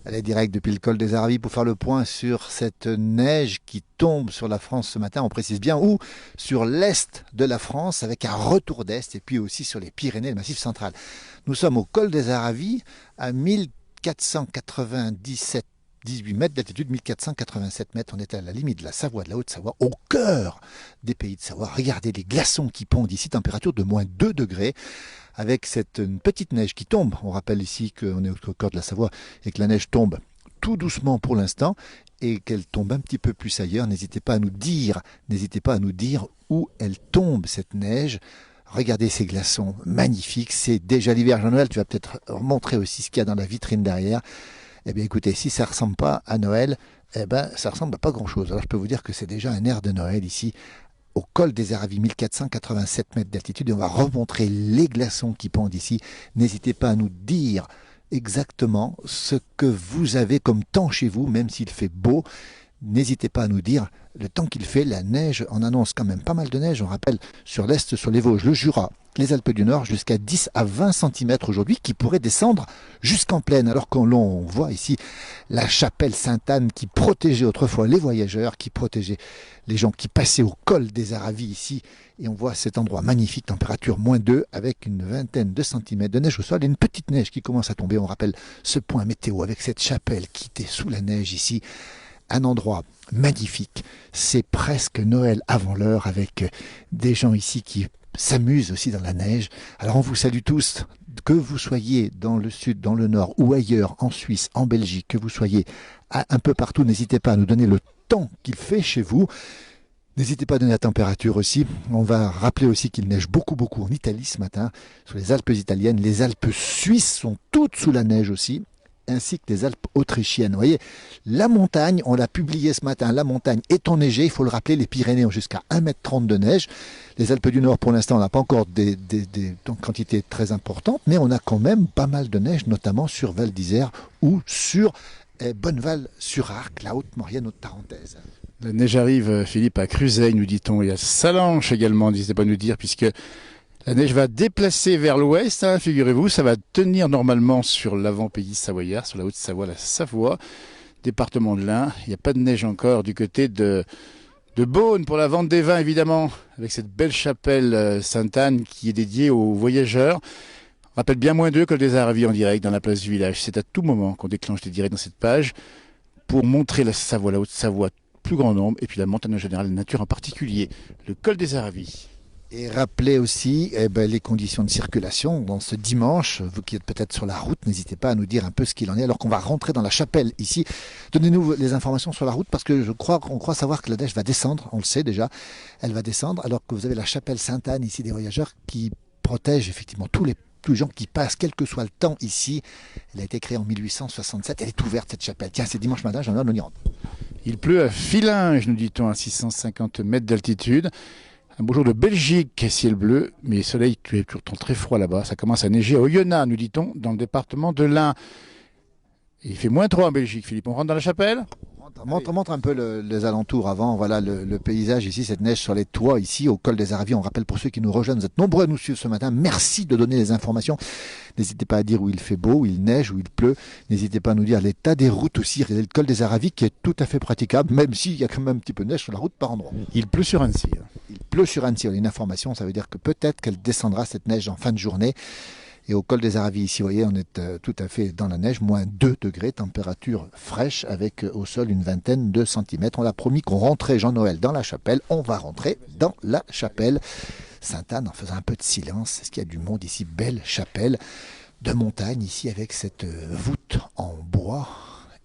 Elle est direct depuis le col des Aravis pour faire le point sur cette neige qui tombe sur la France ce matin, on précise bien, ou sur l'est de la France avec un retour d'est et puis aussi sur les Pyrénées, le Massif central. Nous sommes au col des Aravis à 1497 18 mètres d'altitude, 1487 mètres. On est à la limite de la Savoie, de la Haute-Savoie, au cœur des pays de Savoie. Regardez les glaçons qui pondent ici, température de moins 2 degrés, avec cette une petite neige qui tombe. On rappelle ici qu'on est au cœur de la Savoie et que la neige tombe tout doucement pour l'instant et qu'elle tombe un petit peu plus ailleurs. N'hésitez pas à nous dire où elle tombe cette neige. Regardez ces glaçons magnifiques, c'est déjà l'hiver. Jean-Noël, tu vas peut-être montrer aussi ce qu'il y a dans la vitrine derrière. Eh bien écoutez, si ça ne ressemble pas à Noël, eh ben ça ressemble à pas grand-chose. Alors je peux vous dire que c'est déjà un air de Noël ici, au col des Aravis, 1487 mètres d'altitude, et on va remontrer les glaçons qui pendent ici. N'hésitez pas à nous dire exactement ce que vous avez comme temps chez vous, même s'il fait beau. N'hésitez pas à nous dire le temps qu'il fait. La neige en annonce quand même pas mal de neige. On rappelle sur l'Est, sur les Vosges, le Jura, les Alpes du Nord, jusqu'à 10 à 20 cm aujourd'hui, qui pourrait descendre jusqu'en plaine. Alors qu'on l'on voit ici la chapelle Sainte-Anne qui protégeait autrefois les voyageurs, qui protégeait les gens qui passaient au col des Aravis ici. Et on voit cet endroit magnifique, température moins 2, avec une vingtaine de centimètres de neige au sol et une petite neige qui commence à tomber. On rappelle ce point météo avec cette chapelle qui était sous la neige ici. Un endroit magnifique, c'est presque Noël avant l'heure avec des gens ici qui s'amusent aussi dans la neige. Alors on vous salue tous, que vous soyez dans le sud, dans le nord ou ailleurs, en Suisse, en Belgique, que vous soyez un peu partout, n'hésitez pas à nous donner le temps qu'il fait chez vous. N'hésitez pas à donner la température aussi. On va rappeler aussi qu'il neige beaucoup en Italie ce matin, sur les Alpes italiennes. Les Alpes suisses sont toutes sous la neige aussi, ainsi que les Alpes autrichiennes. Vous voyez, la montagne, on l'a publié ce matin, la montagne est enneigée. Il faut le rappeler, les Pyrénées ont jusqu'à 1,30 m de neige. Les Alpes du Nord, pour l'instant, on n'a pas encore des quantités très importantes, mais on a quand même pas mal de neige, notamment sur Val d'Isère ou sur Bonneval-sur-Arc, la Haute-Maurienne, Haute-Tarentaise. La neige arrive, Philippe, à Cruzeil, nous dit-on, et à Salanches également, n'hésitez pas à nous dire, puisque la neige va déplacer vers l'ouest, hein, figurez-vous, ça va tenir normalement sur l'avant-pays savoyard, sur la Haute-Savoie, la Savoie, département de l'Ain. Il n'y a pas de neige encore du côté de Beaune pour la vente des vins, évidemment, avec cette belle chapelle Sainte-Anne qui est dédiée aux voyageurs. On rappelle bien moins 2 col des Aravis en direct dans la place du village. C'est à tout moment qu'on déclenche les directs dans cette page pour montrer la Savoie, la Haute-Savoie, plus grand nombre, et puis la montagne en général, la nature en particulier, le col des Aravis. Et rappelez aussi les conditions de circulation dans ce dimanche. Vous qui êtes peut-être sur la route, n'hésitez pas à nous dire un peu ce qu'il en est alors qu'on va rentrer dans la chapelle ici. Donnez-nous les informations sur la route parce que on croit savoir que la neige va descendre, on le sait déjà, elle va descendre alors que vous avez la chapelle Sainte-Anne ici des voyageurs qui protège effectivement tous les gens qui passent, quel que soit le temps ici. Elle a été créée en 1867, elle est ouverte cette chapelle. Tiens, c'est dimanche matin, j'en ai on y rentre. Il pleut à Filinge, nous dit-on, à 650 mètres d'altitude. Un beau jour de Belgique, ciel bleu, mais soleil, tu es pourtant très froid là-bas. Ça commence à neiger à Oyonnax, nous dit-on, dans le département de l'Ain. Et il fait moins 3 en Belgique, Philippe. On rentre dans la chapelle ? Montre un peu les alentours avant, voilà le paysage ici, cette neige sur les toits ici au col des Aravis. On rappelle pour ceux qui nous rejoignent, vous êtes nombreux à nous suivre ce matin. Merci de donner les informations. N'hésitez pas à dire où il fait beau, où il neige, où il pleut. N'hésitez pas à nous dire l'état des routes aussi. Regardez le col des Aravis qui est tout à fait praticable, même s'il y a quand même un petit peu de neige sur la route par endroit. Il pleut sur Annecy. Il pleut sur Annecy. On a une information, ça veut dire que peut-être qu'elle descendra cette neige en fin de journée. Et au col des Aravis, ici, vous voyez, on est tout à fait dans la neige, moins 2 degrés, température fraîche, avec au sol une vingtaine de centimètres. On a promis qu'on rentrait, Jean-Noël, dans la chapelle. On va rentrer dans la chapelle Sainte-Anne en faisant un peu de silence. Est-ce qu'il y a du monde ici? Belle chapelle de montagne ici, avec cette voûte en bois.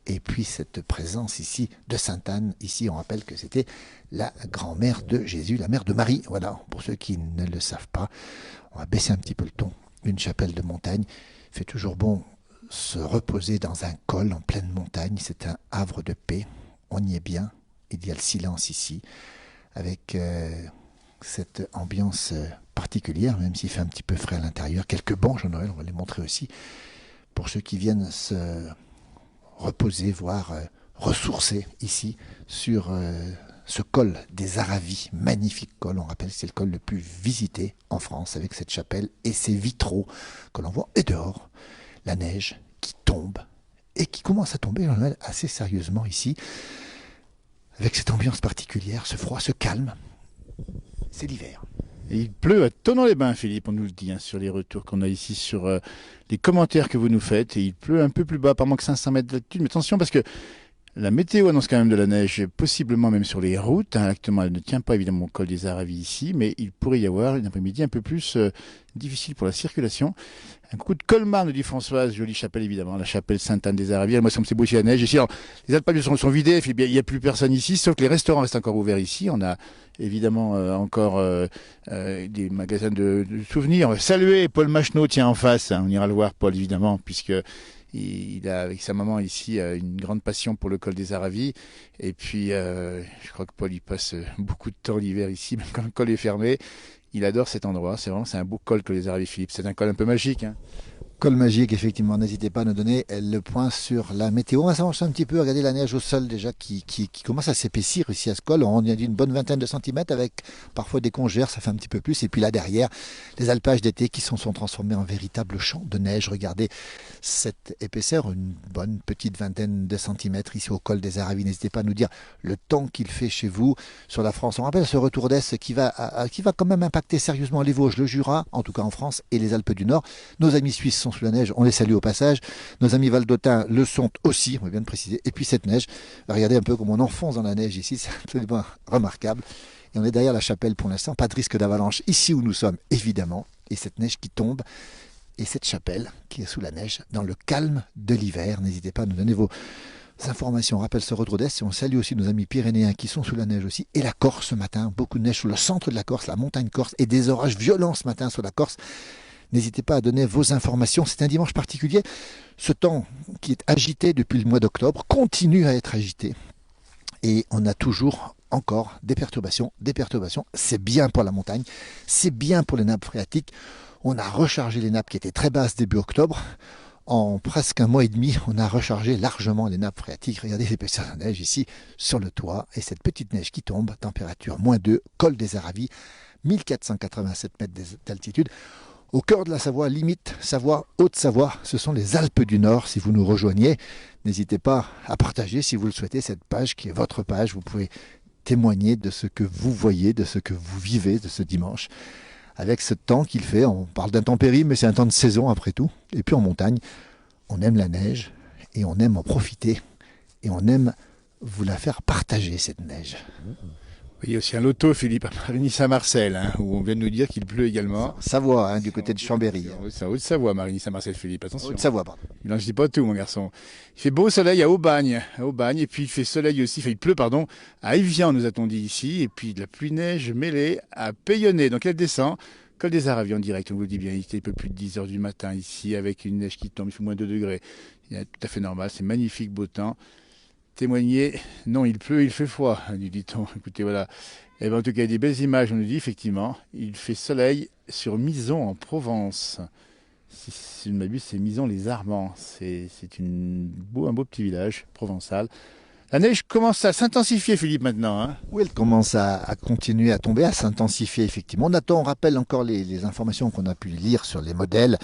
Et puis cette présence ici de Sainte-Anne. Ici, on rappelle que c'était la grand-mère de Jésus, la mère de Marie. Voilà, pour ceux qui ne le savent pas, on va baisser un petit peu le ton. Une chapelle de montagne, fait toujours bon se reposer dans un col en pleine montagne. C'est un havre de paix, on y est bien. Il y a le silence ici, avec cette ambiance particulière, même s'il fait un petit peu frais à l'intérieur. Quelques bancs, Jean-Noël, on va les montrer aussi, pour ceux qui viennent se reposer, voire ressourcer ici sur ce col des Aravis, magnifique col. On rappelle que c'est le col le plus visité en France avec cette chapelle et ses vitraux que l'on voit. Et dehors, la neige qui tombe et qui commence à tomber assez sérieusement ici, avec cette ambiance particulière, ce froid, ce calme. C'est l'hiver. Et il pleut à Thonon-les-Bains, Philippe, on nous le dit, hein, sur les retours qu'on a ici, sur les commentaires que vous nous faites. Et il pleut un peu plus bas, pas moins que 500 mètres d'altitude. Mais attention, parce que la météo annonce quand même de la neige, possiblement même sur les routes. Hein. Actuellement, elle ne tient pas évidemment au col des Aravis ici, mais il pourrait y avoir une après-midi un peu plus difficile pour la circulation. Un coup de Colmar, nous dit Françoise, jolie chapelle évidemment, la chapelle Sainte-Anne des Aravis. Moi, ça me c'est beau ici la neige. Ici, alors, les Alpes sont vidées, il n'y a plus personne ici, sauf que les restaurants restent encore ouverts ici. On a évidemment encore des magasins de souvenirs. Saluez Paul Macheneau, tiens, en face. Hein. On ira le voir, Paul, évidemment, puisque il a, avec sa maman ici, une grande passion pour le col des Aravis. Et puis, je crois que Paul, il passe beaucoup de temps l'hiver ici, même quand le col est fermé. Il adore cet endroit. C'est un beau col que les Aravis, Philippe. C'est un col un peu magique. Hein. Col magique, effectivement. N'hésitez pas à nous donner le point sur la météo. On va s'avancer un petit peu. Regardez la neige au sol déjà qui commence à s'épaissir ici à ce col. On y a dit une bonne vingtaine de centimètres avec parfois des congères, ça fait un petit peu plus. Et puis là derrière, les alpages d'été qui sont transformés en véritable champ de neige. Regardez cette épaisseur, une bonne petite vingtaine de centimètres ici au col des Aravis. N'hésitez pas à nous dire le temps qu'il fait chez vous sur la France. On rappelle ce retour d'Est qui va quand même impacter sérieusement les Vosges, le Jura, en tout cas en France, et les Alpes du Nord. Nos amis suisses sont sous la neige, on les salue au passage. Nos amis valdotins le sont aussi, on va bien le préciser. Et puis cette neige, regardez un peu comme on enfonce dans la neige ici, c'est absolument remarquable. Et on est derrière la chapelle pour l'instant, pas de risque d'avalanche ici où nous sommes, évidemment. Et cette neige qui tombe, et cette chapelle qui est sous la neige, dans le calme de l'hiver. N'hésitez pas à nous donner vos informations. On rappelle ce retour d'Est et on salue aussi nos amis pyrénéens qui sont sous la neige aussi. Et la Corse ce matin, beaucoup de neige sur le centre de la Corse, la montagne corse, et des orages violents ce matin sur la Corse. N'hésitez pas à donner vos informations. C'est un dimanche particulier. Ce temps qui est agité depuis le mois d'octobre continue à être agité. Et on a toujours encore des perturbations. Des perturbations, c'est bien pour la montagne, c'est bien pour les nappes phréatiques. On a rechargé les nappes qui étaient très basses début octobre. En presque un mois et demi, on a rechargé largement les nappes phréatiques. Regardez l'épaisseur de neige ici sur le toit. Et cette petite neige qui tombe, température -2, col des Aravis, 1487 mètres d'altitude. Au cœur de la Savoie, limite Savoie, Haute-Savoie, ce sont les Alpes du Nord. Si vous nous rejoignez, n'hésitez pas à partager, si vous le souhaitez, cette page qui est votre page. Vous pouvez témoigner de ce que vous voyez, de ce que vous vivez de ce dimanche. Avec ce temps qu'il fait, on parle d'intempéries, mais c'est un temps de saison après tout. Et puis en montagne, on aime la neige et on aime en profiter. Et on aime vous la faire partager, cette neige. Il y a aussi un loto, Philippe, à Marigny-Saint-Marcel, hein, où on vient de nous dire qu'il pleut également. Savoie, hein, du côté de Chambéry. C'est en Haute-Savoie, Marigny-Saint-Marcel, Philippe, attention. Haute-Savoie, pardon. Il n'en dit pas tout, mon garçon. Il fait beau soleil à Aubagne, et puis il fait soleil aussi, il pleut, pardon, à Evian, nous a-t-on dit ici, et puis de la pluie-neige mêlée à Payonnet. Donc elle descend, col des Aravis en direct, on vous le dit bien, il était un peu plus de 10 heures du matin ici, avec une neige qui tombe, il fait -2 degrés. C'est tout à fait normal, c'est magnifique, beau temps. Témoigner, non, il pleut, il fait froid, nous dit-on. Écoutez, voilà. Et ben, en tout cas, il y a des belles images, on nous dit, effectivement. Il fait soleil sur Mison, en Provence. Si je ne m'abuse, c'est Mison-les-Armands. C'est un beau petit village provençal. La neige commence à s'intensifier, Philippe, maintenant. Hein. Oui, elle commence à continuer à tomber, à s'intensifier, effectivement. On rappelle encore les informations qu'on a pu lire sur les modèles.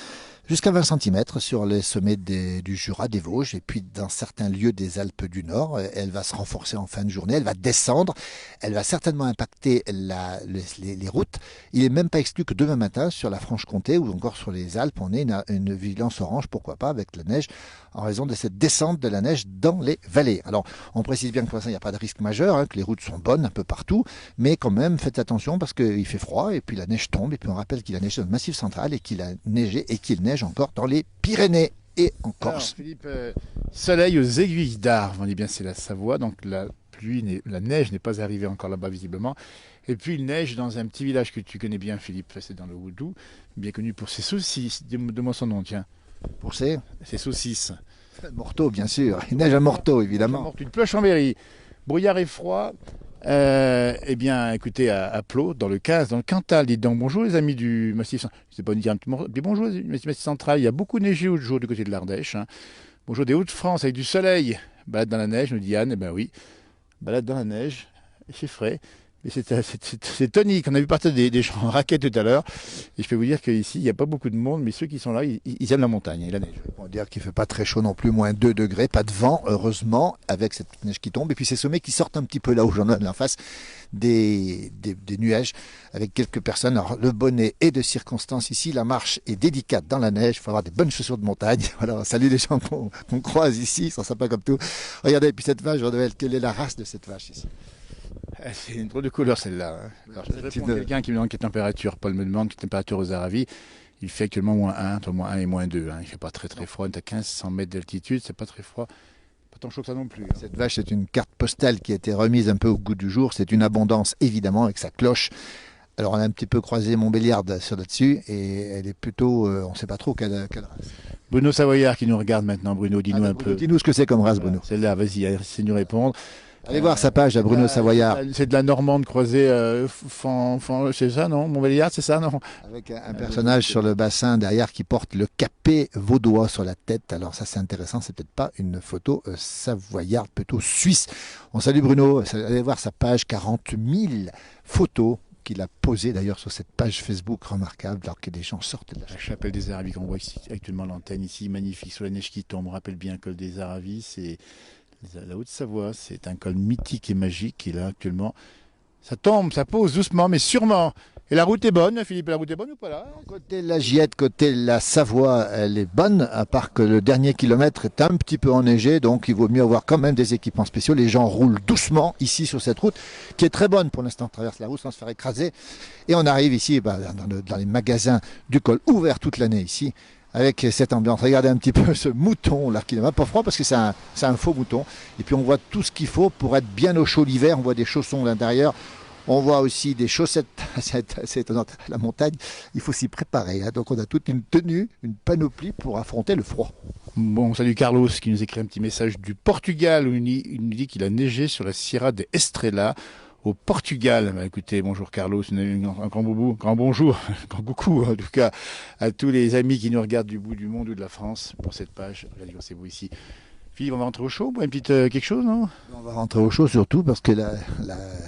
Jusqu'à 20 cm sur les sommets du Jura, des Vosges, et puis dans certains lieux des Alpes du Nord. Elle va se renforcer en fin de journée, elle va descendre, elle va certainement impacter les routes. Il n'est même pas exclu que demain matin, sur la Franche-Comté ou encore sur les Alpes, on ait une vigilance orange, pourquoi pas, avec la neige, en raison de cette descente de la neige dans les vallées. Alors, on précise bien que pour l'instant, il n'y a pas de risque majeur, hein, que les routes sont bonnes un peu partout, mais quand même, faites attention parce qu'il fait froid, et puis la neige tombe, et puis on rappelle qu'il a neigé dans le Massif central, et qu'il a neigé, et qu'il neige encore dans les Pyrénées et en Corse. Alors, Philippe, soleil aux aiguilles d'Arves, on dit bien c'est la Savoie, donc la neige n'est pas arrivée encore là-bas visiblement. Et puis il neige dans un petit village que tu connais bien, Philippe, c'est dans le Houdou, bien connu pour ses saucisses. Dis-moi son nom, tiens. Pour ses saucisses. Morteau, bien sûr. Il neige à Morteau, évidemment. Il pleut à Chambéry. Brouillard et froid. Eh bien, écoutez, à Plot, dans le 15, dans le Cantal, dites donc bonjour les amis du Massif Central. Je ne sais pas dire un petit mot. Bonjour les Massif Central. Il y a beaucoup neigé aujourd'hui du côté de l'Ardèche. Hein. Bonjour des Hauts-de-France avec du soleil. Balade dans la neige, nous dit Anne. Eh bien oui, balade dans la neige, il fait frais. Mais c'est tonique. On a vu partir des gens en raquette tout à l'heure. Et je peux vous dire qu'ici, il n'y a pas beaucoup de monde, mais ceux qui sont là, ils aiment la montagne et la neige. On va dire qu'il ne fait pas très chaud non plus, moins 2 degrés, pas de vent, heureusement, avec cette petite neige qui tombe. Et puis ces sommets qui sortent un petit peu là où j'en ai en face, des nuages avec quelques personnes. Alors le bonnet est de circonstance ici, la marche est délicate dans la neige, il faut avoir des bonnes chaussures de montagne. Voilà, salut les gens qu'on croise ici, ils sont sympas comme tout. Regardez, et puis cette vache, quelle est la race de cette vache ici? C'est une drôle de couleur celle-là. Alors, je réponds à quelqu'un qui me demande quelle température. Paul me demande quelle température aux Aravis. Il fait actuellement -1, entre -1 et -2. Il ne fait pas très froid. On est à 1500 mètres d'altitude, c'est pas très froid. Pas tant chaud que ça non plus. Cette vache, c'est une carte postale qui a été remise un peu au goût du jour. C'est une abondance, évidemment, avec sa cloche. Alors, on a un petit peu croisé Montbéliarde sur là-dessus, et elle est plutôt, on ne sait pas trop quelle race. Bruno Savoyard qui nous regarde maintenant. Bruno, dis-nous un peu. Dis-nous ce que c'est comme race, Bruno. Celle-là, vas-y, essaie de nous répondre. Allez voir sa page à Bruno Savoyard. C'est de la normande croisée, c'est ça, non? Montbéliard, c'est ça, non? Avec un personnage sur le bassin derrière qui porte le capet vaudois sur la tête. Alors ça, c'est intéressant. C'est peut-être pas une photo savoyarde, plutôt suisse. On salue Bruno. Allez voir sa page, 40 000 photos qu'il a posées d'ailleurs sur cette page Facebook remarquable, alors que des gens sortent de la chapelle des Aravis qu'on voit ici, actuellement l'antenne ici, magnifique, sur la neige qui tombe. On rappelle bien que le des Aravis, c'est la Haute-Savoie, c'est un col mythique et magique. Et là, actuellement, ça tombe, ça pose doucement, mais sûrement. Et la route est bonne, Philippe, la route est bonne ou pas là? Côté la Giette, côté la Savoie, elle est bonne, à part que le dernier kilomètre est un petit peu enneigé, donc il vaut mieux avoir quand même des équipements spéciaux. Les gens roulent doucement ici sur cette route, qui est très bonne pour l'instant. On traverse la route sans se faire écraser. Et on arrive ici dans les magasins du col, ouverts toute l'année ici, avec cette ambiance. Regardez un petit peu ce mouton là qui n'a pas froid parce que c'est un faux mouton. Et puis on voit tout ce qu'il faut pour être bien au chaud l'hiver. On voit des chaussons à l'intérieur. On voit aussi des chaussettes. C'est étonnant, la montagne, il faut s'y préparer. Donc on a toute une tenue, une panoplie pour affronter le froid. Bon, salut Carlos qui nous écrit un petit message du Portugal où il nous dit qu'il a neigé sur la Sierra de Estrela au Portugal. Bah, écoutez, bonjour Carlos, un grand bonjour, un grand coucou en tout cas à tous les amis qui nous regardent du bout du monde ou de la France pour cette page. Regardez, c'est vous ici. Philippe, on va rentrer au chaud, une petite quelque chose, non? On va rentrer au chaud surtout parce que la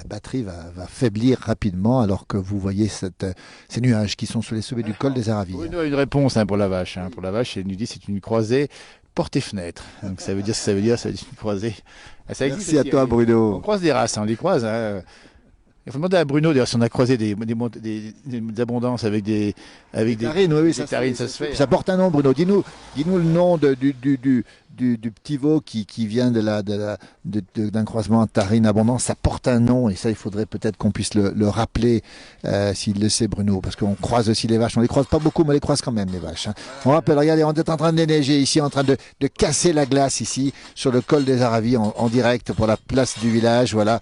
batterie va faiblir rapidement alors que vous voyez ces nuages qui sont sur les sommets du col des Aravis. Oui, une réponse pour la vache. Pour la vache, elle nous dit c'est une croisée porte et fenêtre. Donc ça veut dire une croisée. Ça existe. Merci à toi Bruno. On croise des races, on les croise. Il faut demander à Bruno d'ailleurs si on a croisé des abondances avec des tarines, oui, ça se fait. Ça porte un nom, Bruno. Dis-nous le nom du petit veau qui vient d'un croisement en tarine abondance. Ça porte un nom et ça, il faudrait peut-être qu'on puisse le rappeler s'il le sait, Bruno, parce qu'on croise aussi les vaches. On les croise pas beaucoup, mais on les croise quand même, les vaches. On rappelle, regardez, on est en train de déneiger ici, en train de casser la glace ici sur le col des Aravis en direct pour la place du village. Voilà.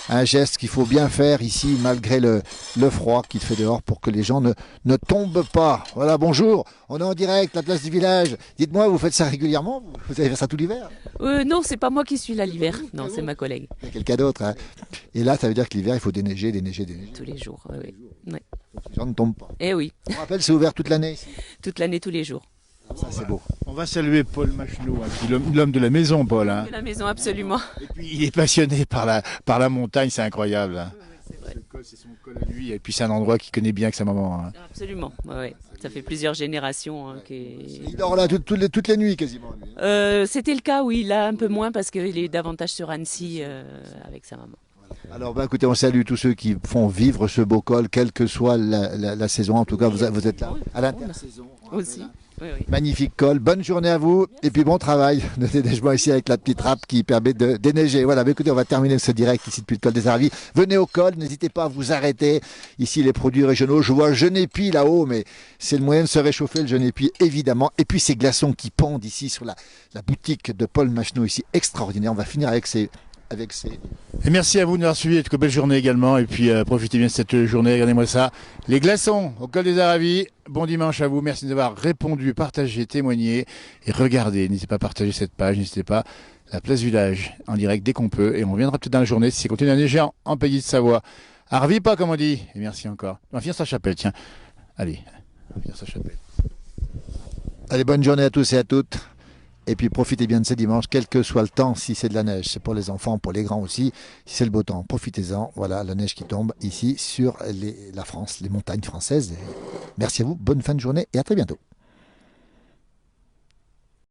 Un geste qu'il faut bien faire ici, malgré le froid qu'il fait dehors, pour que les gens ne tombent pas. Voilà, bonjour, on est en direct, la place du village. Dites-moi, vous faites ça régulièrement? Vous allez faire ça tout l'hiver? Non, c'est pas moi qui suis là l'hiver. Non, c'est ma collègue. Il y a quelqu'un d'autre. Hein. Et là, ça veut dire que l'hiver, il faut déneiger. Tous les jours, oui. Ouais. Faut que les gens ne tombent pas. Eh oui. On rappelle, c'est ouvert toute l'année ici. Toute l'année, tous les jours. Ça, c'est beau. On va saluer Paul Macheneau, l'homme de la maison, Paul. De la maison, absolument. Et puis, il est passionné par la montagne, c'est incroyable. Hein. C'est vrai. C'est son col à lui, et puis c'est un endroit qu'il connaît bien avec sa maman. Hein. Absolument, ouais. Ça fait plusieurs générations. Il dort là toutes les nuits quasiment. Lui. C'était le cas, oui, là un peu moins parce qu'il est davantage sur Annecy avec sa maman. Alors écoutez, on salue tous ceux qui font vivre ce beau col, quelle que soit la saison. En tout cas, vous êtes là à l'intersaison. Aussi. Oui, oui. Magnifique col, bonne journée à vous et puis bon travail de déneigement ici avec la petite râpe qui permet de déneiger. Voilà, mais écoutez, on va terminer ce direct ici depuis le col des Aravis. Venez au col, n'hésitez pas à vous arrêter. Ici, les produits régionaux, je vois Genépi là-haut, mais c'est le moyen de se réchauffer, le Genépi évidemment. Et puis ces glaçons qui pendent ici sur la boutique de Paul Macheneau ici, extraordinaire. On va finir avec ces... Et merci à vous de nous avoir suivis, et belle journée également, et puis profitez bien de cette journée, regardez-moi ça, les glaçons au col des Aravis. Bon dimanche à vous, merci d'avoir répondu, partagé, témoigné, et regardez, n'hésitez pas à partager cette page, n'hésitez pas, la place village, en direct dès qu'on peut, et on reviendra peut-être dans la journée, si c'est continue à neiger en pays de Savoie. Arvis pas comme on dit, et merci encore. On va finir sa chapelle, tiens, allez, on va finir sa chapelle. Allez, bonne journée à tous et à toutes. Et puis profitez bien de ces dimanches, quel que soit le temps, si c'est de la neige, c'est pour les enfants, pour les grands aussi. Si c'est le beau temps, profitez-en. Voilà la neige qui tombe ici sur la France, les montagnes françaises. Merci à vous, bonne fin de journée et à très bientôt.